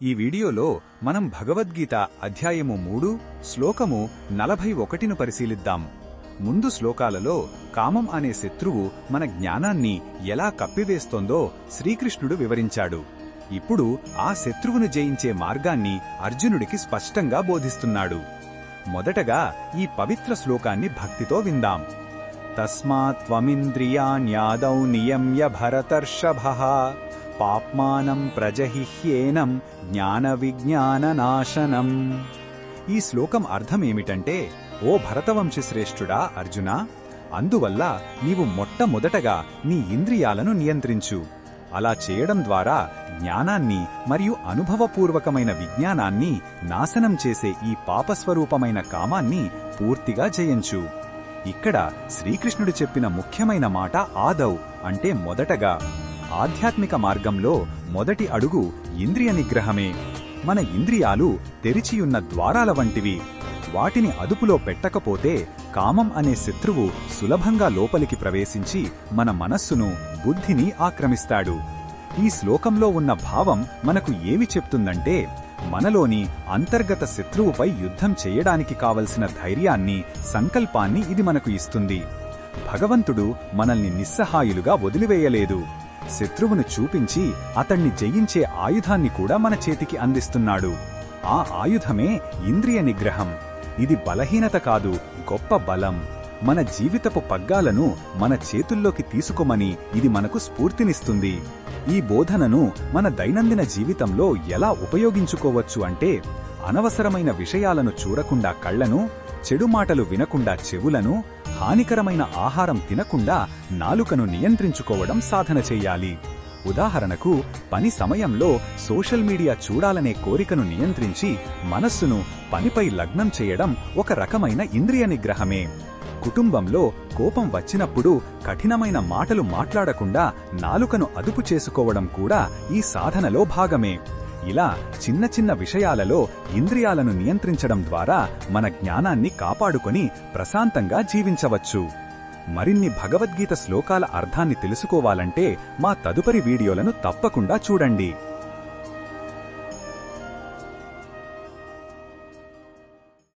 ఈ వీడియోలో మనం భగవద్గీత అధ్యాయము 3 శ్లోకము 41ను పరిశీలిద్దాం. ముందు శ్లోకాలలో కామం అనే శత్రువు మన జ్ఞానాన్ని ఎలా కప్పివేస్తోందో శ్రీకృష్ణుడు వివరించాడు. ఇప్పుడు ఆ శత్రువును జయించే మార్గాన్ని అర్జునుడికి స్పష్టంగా బోధిస్తున్నాడు. మొదటగా ఈ పవిత్ర శ్లోకాన్ని భక్తితో విందాం. తస్మాత్ త్వమింద్రియాణ్యాదౌ నియమ్య భరతర్షభః పాప్మానం ప్రజహిహ్యేనం జ్ఞాన విజ్ఞాననాశనం. ఈ శ్లోకం అర్థమేమిటంటే, ఓ భరతవంశశ్రేష్ఠుడా అర్జునా, అందువల్ల నీవు మొట్టమొదటగా నీ ఇంద్రియాలను నియంత్రించు. అలా చేయడం ద్వారా జ్ఞానాన్ని మరియు అనుభవపూర్వకమైన విజ్ఞానాన్ని నాశనం చేసే ఈ పాపస్వరూపమైన కామాన్ని పూర్తిగా జయించు. ఇక్కడ శ్రీకృష్ణుడు చెప్పిన ముఖ్యమైన మాట ఆదౌ అంటే మొదటగా. ఆధ్యాత్మిక మార్గంలో మొదటి అడుగు ఇంద్రియ నిగ్రహమే. మన ఇంద్రియాలు తెరిచియున్న ద్వారాల వంటివి. వాటిని అదుపులో పెట్టకపోతే కామం అనే శత్రువు సులభంగా లోపలికి ప్రవేశించి మన మనస్సును, బుద్ధిని ఆక్రమిస్తాడు. ఈ శ్లోకంలో ఉన్న భావం మనకు ఏమి చెప్తుందంటే, మనలోని అంతర్గత శత్రువుపై యుద్ధం చెయ్యడానికి కావలసిన ధైర్యాన్ని, సంకల్పాన్ని ఇది మనకు ఇస్తుంది. భగవంతుడు మనల్ని నిస్సహాయులుగా వదిలివేయలేదు. శత్రువును చూపించి అతణ్ణి జయించే ఆయుధాన్ని కూడా మన చేతికి అందిస్తున్నాడు. ఆ ఆయుధమే ఇంద్రియ నిగ్రహం. ఇది బలహీనత కాదు, గొప్ప బలం. మన జీవితపు పగ్గాలను మన చేతుల్లోకి తీసుకోమని ఇది మనకు స్ఫూర్తినిస్తుంది. ఈ బోధనను మన దైనందిన జీవితంలో ఎలా ఉపయోగించుకోవచ్చు అంటే, అనవసరమైన విషయాలను చూడకుండా కళ్లను, చెడు మాటలు వినకుండా చెవులను, హానికరమైన ఆహారం తినకుండా నాలుకను నియంత్రించుకోవడం సాధన చెయ్యాలి. ఉదాహరణకు, పని సమయంలో సోషల్ మీడియా చూడాలనే కోరికను నియంత్రించి మనస్సును పనిపై లగ్నం చేయడం ఒక రకమైన ఇంద్రియ నిగ్రహమే. కుటుంబంలో కోపం వచ్చినప్పుడు కఠినమైన మాటలు మాట్లాడకుండా నాలుకను అదుపు చేసుకోవడం కూడా ఈ సాధనలో భాగమే. ఇలా చిన్న చిన్న విషయాలలో ఇంద్రియాలను నియంత్రించడం ద్వారా మన జ్ఞానాన్ని కాపాడుకొని ప్రశాంతంగా జీవించవచ్చు. మరిన్ని భగవద్గీత శ్లోకాల అర్థాన్ని తెలుసుకోవాలంటే మా తదుపరి వీడియోలను తప్పకుండా చూడండి.